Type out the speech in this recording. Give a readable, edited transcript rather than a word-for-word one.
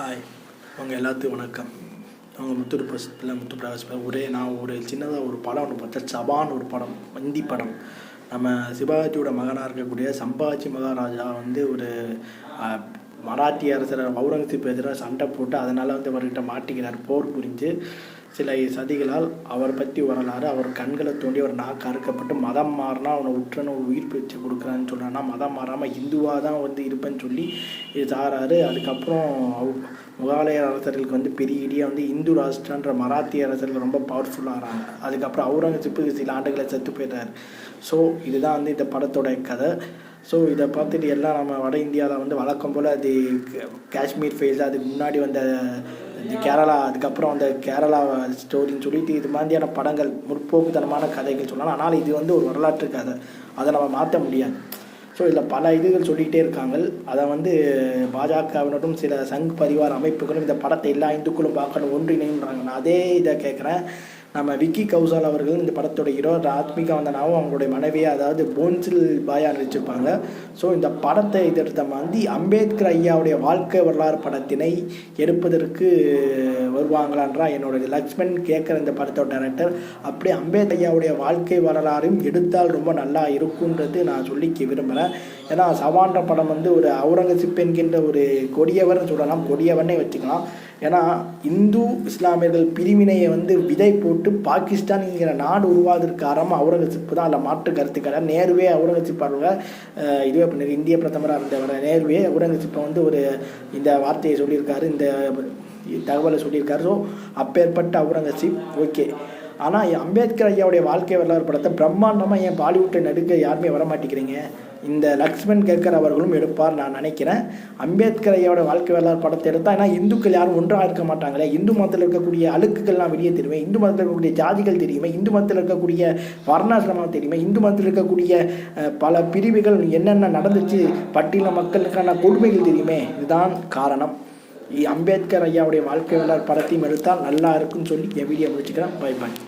Hi, உங்கள் எல்லாத்துக்கும் வணக்கம். அவங்க முத்துப்பிரகாஷ் நான் ஒரு சின்னதாக ஒரு படம் ஒன்று பார்த்தேன். சபான்னு ஒரு படம், ஹிந்தி படம். நம்ம சிவாஜியோட மகனாக இருக்கக்கூடிய சம்பாஜி மகாராஜா ஒரு மராட்டிய அரசர் அவுரங்கசீப் எதிராக சண்டை போட்டு அதனால் அவர்கிட்ட மாட்டிக்கிறார். போர் புரிஞ்சு சில சதிகளால் அவரை பற்றி வரலாறு. அவர் கண்களை தோண்டி அவர் நாக்கு அறுக்கப்பட்டு மதம் மாறினா அவனை உற்றன உயிர் பிச்சை கொடுக்குறான்னு சொல்கிறான்னா, மதம் மாறாமல் இந்துவாக தான் இருப்பேன்னு சொல்லி இது சாராரு. அதுக்கப்புறம் முகாலய அரசர்களுக்கு பெரிய இடியாக இந்து ராஷ்டிரன்ற மராத்திய அரசர்கள் ரொம்ப பவர்ஃபுல்லாகிறாங்க. அதுக்கப்புறம் அவுரங்கசீப்புக்கு சில ஆண்டுகளை செத்து போயிட்டார். ஸோ இதுதான் இந்த படத்தோட கதை. ஸோ இதை பார்த்துட்டு எல்லாம் நம்ம வட இந்தியாவில் வழக்கம் போல் அது காஷ்மீர் ஃபேஸ், அதுக்கு முன்னாடி கேரளா, அதுக்கப்புறம் கேரளா ஸ்டோரின்னு சொல்லிட்டு இது மாதிரியான படங்கள் முற்போக்குத்தனமான கதைகள் சொல்லலாம். ஆனால் இது ஒரு வரலாற்று கதை, அதை நம்ம மாற்ற முடியாது. ஸோ இதில் பல இதுகள் சொல்லிகிட்டே இருக்காங்க. அதை பாஜகவினரும் சில சங் பரிவார் அமைப்புகளும் இந்த படத்தை எல்லா இந்துக்களும் பார்க்கணும் ஒன்றிணைன்றாங்க. நான் அதே இதை கேட்குறேன். நம்ம விக்கி கௌசால் அவர்கள் இந்த படத்தோட ஹீரோ, ஆத்மிகா வந்தனாவும் அவங்களுடைய மனைவியை போன்சில் பாயா நடிச்சிருப்பாங்க. ஸோ இந்த படத்தை எடுத்த அம்பேத்கர் ஐயாவுடைய வாழ்க்கை வரலாறு படத்தினை எடுப்பதற்கு வருவாங்களான்றா என்னோட லக்ஷ்மண் கேட்குற இந்த படத்தோட டைரக்டர். அப்படியே அம்பேத்கர் ஐயாவுடைய வாழ்க்கை வரலாறையும் எடுத்தால் ரொம்ப நல்லா இருக்குன்றது நான் சொல்லிக்க விரும்புகிறேன். ஏன்னா சவான்ற படம் ஒரு அவுரங்கசீப் என்கின்ற ஒரு கொடியவர்னு சொல்லலாம், கொடியவனே வச்சுக்கலாம். ஏன்னா இந்து இஸ்லாமியர்கள் பிரிவினையை விதை போட்டு பாகிஸ்தான்ங்கிற நாடு உருவாவதற்கு காரணம் அவுரங்கசீப் தான். அதில் மாற்று கருத்து கிடையாது. நேருவே அவுரங்கசீப் இதுவே பண்ணி இந்திய பிரதமராக இருந்தவர் நேருவே அவுரங்கசீப்பை இந்த வார்த்தையை சொல்லியிருக்காரு, இந்த தகவலை சொல்லியிருக்காரு. ஸோ அப்பேற்பட்ட அவுரங்கசீப் ஓகே. ஆனால் அம்பேத்கர் ஐயாவுடைய வாழ்க்கை வரலாறு படத்தை பிரம்மாண்டமாக ஏன் பாலிவுட்டை நடுக்க யாருமே வர மாட்டேங்கிறீங்க? இந்த லக்ஷ்மண் கேக்கர் அவர்களும் எடுப்பார் நான் நினைக்கிறேன். அம்பேத்கர் ஐயாவோட வாழ்க்கை வரலாறு படத்தை எடுத்தால், ஏன்னா இந்துக்கள் யாரும் ஒன்றாக இருக்க மாட்டாங்களே. இந்து மதத்தில் இருக்கக்கூடிய அழுக்குகள்லாம் வெளியே தெரியுமே, இந்து மதத்தில் இருக்கக்கூடிய ஜாதிகள் தெரியுமே, இந்து மதத்தில் இருக்கக்கூடிய வர்ணாசிரமம் தெரியுமே, இந்து மதத்தில் இருக்கக்கூடிய பல பிரிவுகள் என்னென்ன நடந்துச்சு, பட்டியல மக்களுக்கான கொடுமைகள் தெரியுமே. இதுதான் காரணம். அம்பேத்கர் ஐயாவுடைய வாழ்க்கை வரலாறு படத்தையும் எடுத்தால் நல்லா இருக்குன்னு சொல்லி என் வீடியோ முடிச்சுக்கிறேன். Bye bye.